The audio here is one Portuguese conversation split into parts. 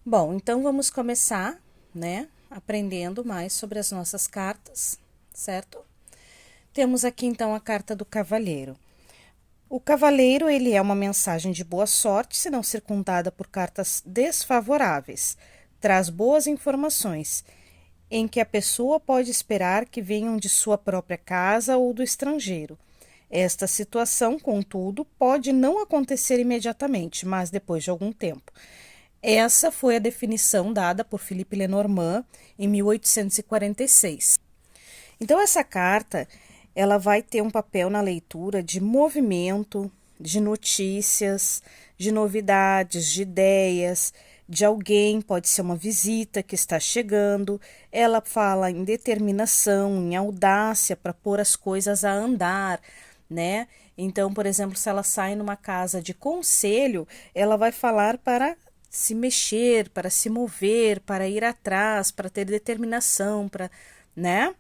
Bom, então vamos começar, né, aprendendo mais sobre as nossas cartas, certo? Temos aqui então a carta do cavaleiro. O cavaleiro, ele é uma mensagem de boa sorte, se não circundada por cartas desfavoráveis. Traz boas informações, em que a pessoa pode esperar que venham de sua própria casa ou do estrangeiro. Esta situação, contudo, pode não acontecer imediatamente, mas depois de algum tempo. Essa foi a definição dada por Philippe Lenormand em 1846. Então essa carta, ela vai ter um papel na leitura de movimento, de notícias, de novidades, de ideias, de alguém, pode ser uma visita que está chegando. Ela fala em determinação, em audácia para pôr as coisas a andar, né? Então, por exemplo, se ela sai numa casa de conselho, ela vai falar para se mexer, para se mover, para ir atrás, para ter determinação, para, né?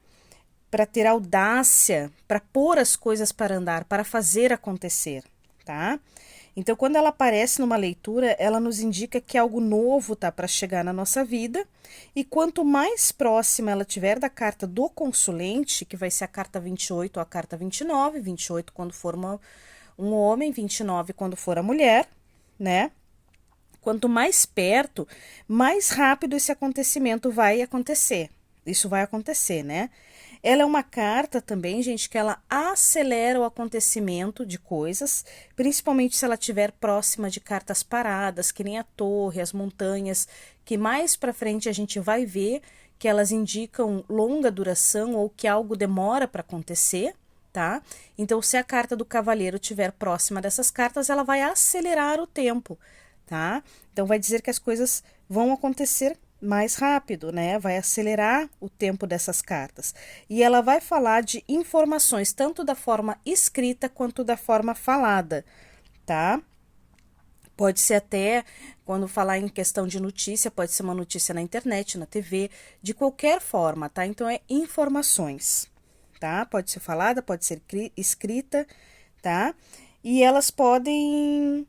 Para ter audácia, para pôr as coisas para andar, para fazer acontecer, tá? Então, quando ela aparece numa leitura, ela nos indica que algo novo tá para chegar na nossa vida, e quanto mais próxima ela tiver da carta do consulente, que vai ser a carta 28 ou a carta 29, 28 quando for um homem, 29 quando for a mulher, né? Quanto mais perto, mais rápido esse acontecimento vai acontecer. Isso vai acontecer, né? Ela é uma carta também, gente, que ela acelera o acontecimento de coisas, principalmente se ela estiver próxima de cartas paradas, que nem a torre, as montanhas, que mais para frente a gente vai ver que elas indicam longa duração ou que algo demora para acontecer, tá? Então, se a carta do cavaleiro estiver próxima dessas cartas, ela vai acelerar o tempo, tá? Então, vai dizer que as coisas vão acontecer mais rápido, né? Vai acelerar o tempo dessas cartas. E ela vai falar de informações, tanto da forma escrita quanto da forma falada, tá? Pode ser até, quando falar em questão de notícia, pode ser uma notícia na internet, na TV, de qualquer forma, tá? Então, é informações, tá? Pode ser falada, pode ser escrita, tá? E elas podem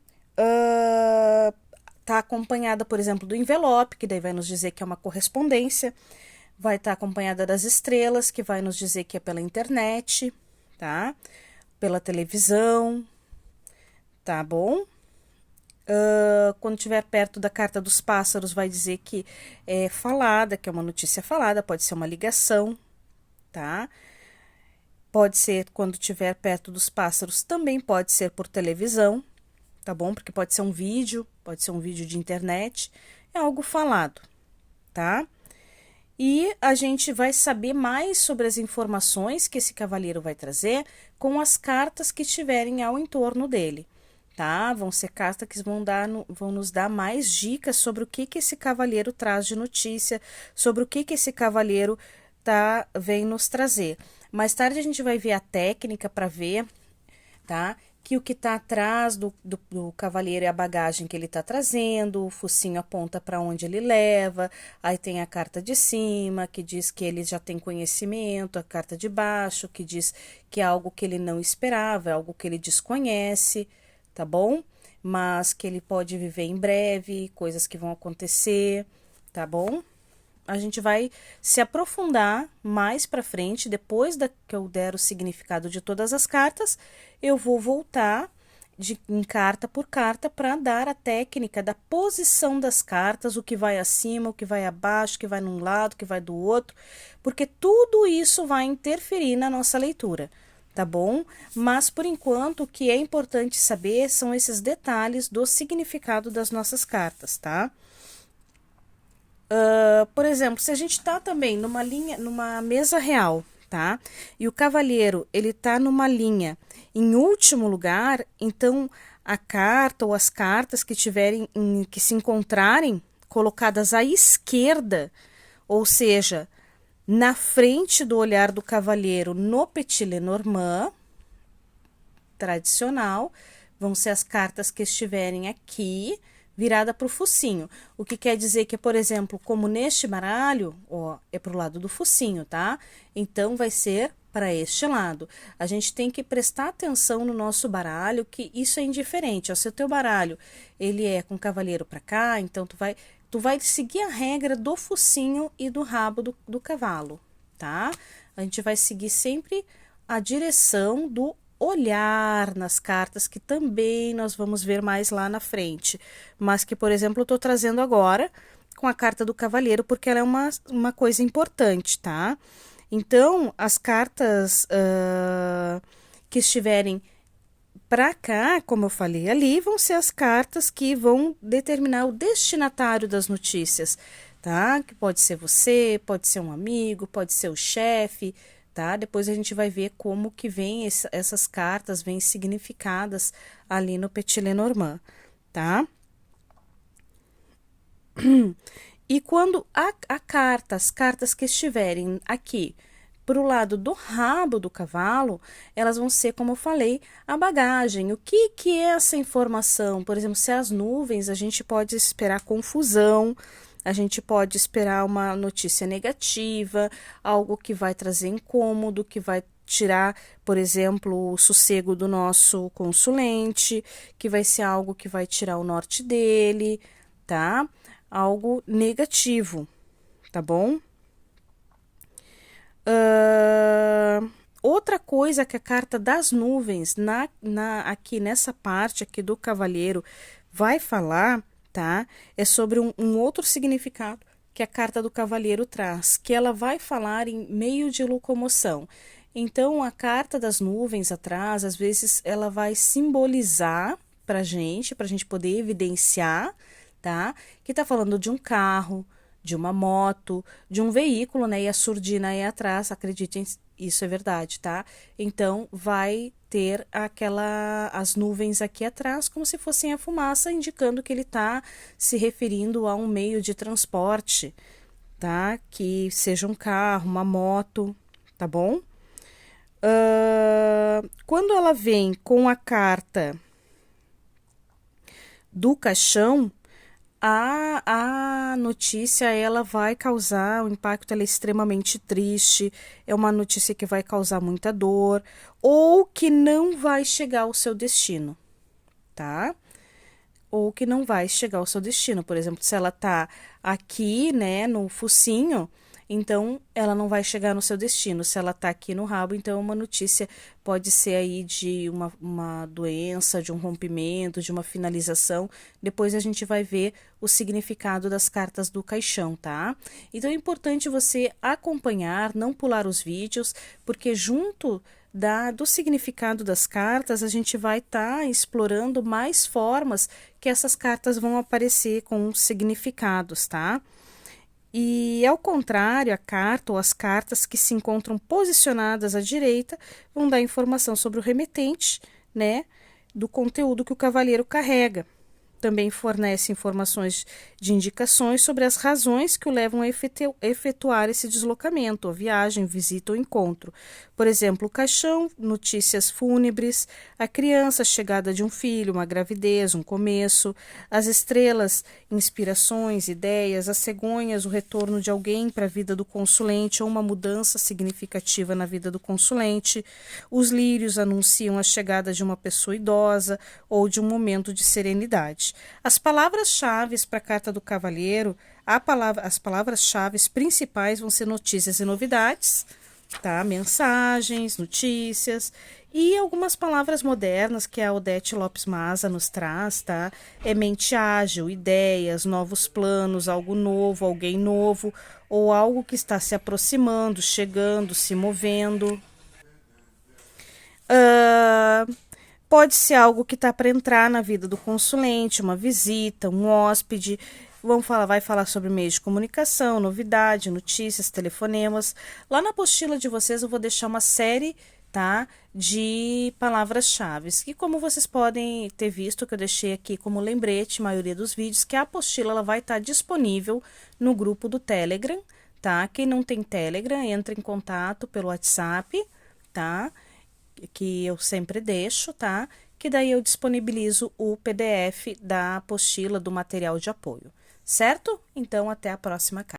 tá acompanhada, por exemplo, do envelope, que daí vai nos dizer que é uma correspondência, vai estar acompanhada das estrelas, que vai nos dizer que é pela internet, tá? Pela televisão, tá bom? Quando estiver perto da carta dos pássaros, vai dizer que é falada, que é uma notícia falada, pode ser uma ligação, tá? Pode ser, quando estiver perto dos pássaros, também pode ser por televisão, tá bom? Porque pode ser um vídeo de internet, é algo falado, tá? E a gente vai saber mais sobre as informações que esse cavaleiro vai trazer com as cartas que estiverem ao entorno dele, tá? Vão ser cartas que vão nos dar mais dicas sobre o que esse cavaleiro traz de notícia, sobre o que esse cavaleiro vem nos trazer. Mais tarde a gente vai ver a técnica para ver, tá? Que o que está atrás do cavaleiro é a bagagem que ele está trazendo, o focinho aponta para onde ele leva, aí tem a carta de cima, que diz que ele já tem conhecimento, a carta de baixo, que diz que é algo que ele não esperava, é algo que ele desconhece, tá bom? Mas que ele pode viver em breve, coisas que vão acontecer, tá bom? A gente vai se aprofundar mais para frente, depois que eu der o significado de todas as cartas, eu vou voltar em carta por carta para dar a técnica da posição das cartas, o que vai acima, o que vai abaixo, o que vai num lado, o que vai do outro, porque tudo isso vai interferir na nossa leitura, tá bom? Mas por enquanto o que é importante saber são esses detalhes do significado das nossas cartas, tá? Por exemplo, se a gente tá também numa mesa real, tá? E o cavaleiro, ele tá numa linha em último lugar, então a carta ou as cartas que que se encontrarem colocadas à esquerda, ou seja, na frente do olhar do cavaleiro no Petit Lenormand tradicional, vão ser as cartas que estiverem aqui, virada para o focinho. O que quer dizer que, por exemplo, como neste baralho, ó, é pro lado do focinho, tá? Então, vai ser para este lado. A gente tem que prestar atenção no nosso baralho, que isso é indiferente. Ó, se o teu baralho ele é com cavaleiro para cá, então tu vai seguir a regra do focinho e do rabo do cavalo, tá? A gente vai seguir sempre a direção do olhar nas cartas, que também nós vamos ver mais lá na frente, mas que, por exemplo, eu tô trazendo agora com a carta do cavaleiro, porque ela é uma coisa importante, tá? Então, as cartas que estiverem para cá, como eu falei ali, vão ser as cartas que vão determinar o destinatário das notícias, tá? Que pode ser você, pode ser um amigo, pode ser o chefe, tá? Depois a gente vai ver como que vem essas cartas, vêm significadas ali no Petit Lenormand, tá? E quando as cartas que estiverem aqui para o lado do rabo do cavalo, elas vão ser, como eu falei, a bagagem. O que é essa informação? Por exemplo, se as nuvens, a gente pode esperar confusão, a gente pode esperar uma notícia negativa, algo que vai trazer incômodo, que vai tirar, por exemplo, o sossego do nosso consulente, que vai ser algo que vai tirar o norte dele, tá? Algo negativo, tá bom? Outra coisa que a carta das nuvens, aqui nessa parte aqui do cavaleiro, vai falar, tá? É sobre um outro significado que a carta do cavaleiro traz, que ela vai falar em meio de locomoção. Então, a carta das nuvens atrás, às vezes, ela vai simbolizar pra gente poder evidenciar, tá? Que tá falando de um carro, de uma moto, de um veículo, né? E a surdina aí atrás, acreditem, isso é verdade, tá? Então, vai ter as nuvens aqui atrás, como se fossem a fumaça, indicando que ele tá se referindo a um meio de transporte, tá? Que seja um carro, uma moto, tá bom? Quando ela vem com a carta do caixão, a notícia ela vai causar um impacto, ela é extremamente triste, é uma notícia que vai causar muita dor ou que não vai chegar ao seu destino, tá? Ou que não vai chegar ao seu destino. Por exemplo, se ela tá aqui, né, no focinho, então ela não vai chegar no seu destino. Se ela tá aqui no rabo, então uma notícia pode ser aí de uma doença, de um rompimento, de uma finalização. Depois a gente vai ver o significado das cartas do caixão, tá? Então é importante você acompanhar, não pular os vídeos, porque junto do significado das cartas, a gente vai estar explorando mais formas que essas cartas vão aparecer com significados, tá? E ao contrário, a carta ou as cartas que se encontram posicionadas à direita vão dar informação sobre o remetente, né, do conteúdo que o cavaleiro carrega. Também fornece informações de indicações sobre as razões que o levam a efetuar esse deslocamento, ou viagem, visita ou encontro. Por exemplo, o caixão, notícias fúnebres, a criança, a chegada de um filho, uma gravidez, um começo, as estrelas, inspirações, ideias, as cegonhas, o retorno de alguém para a vida do consulente ou uma mudança significativa na vida do consulente, os lírios anunciam a chegada de uma pessoa idosa ou de um momento de serenidade. As palavras-chave para a carta do cavaleiro, as palavras-chave principais vão ser notícias e novidades, tá? Mensagens, notícias e algumas palavras modernas que a Odete Lopes Maza nos traz, tá? É mente ágil, ideias, novos planos, algo novo, alguém novo ou algo que está se aproximando, chegando, se movendo. Pode ser algo que está para entrar na vida do consulente, uma visita, um hóspede. Vai falar sobre meios de comunicação, novidade, notícias, telefonemas. Lá na apostila de vocês eu vou deixar uma série, tá, de palavras-chave. E como vocês podem ter visto, que eu deixei aqui como lembrete, a maioria dos vídeos, que a apostila ela vai estar disponível no grupo do Telegram, tá? Quem não tem Telegram, entra em contato pelo WhatsApp, tá? Que eu sempre deixo, tá? Que daí eu disponibilizo o PDF da apostila do material de apoio, certo? Então, até a próxima carta.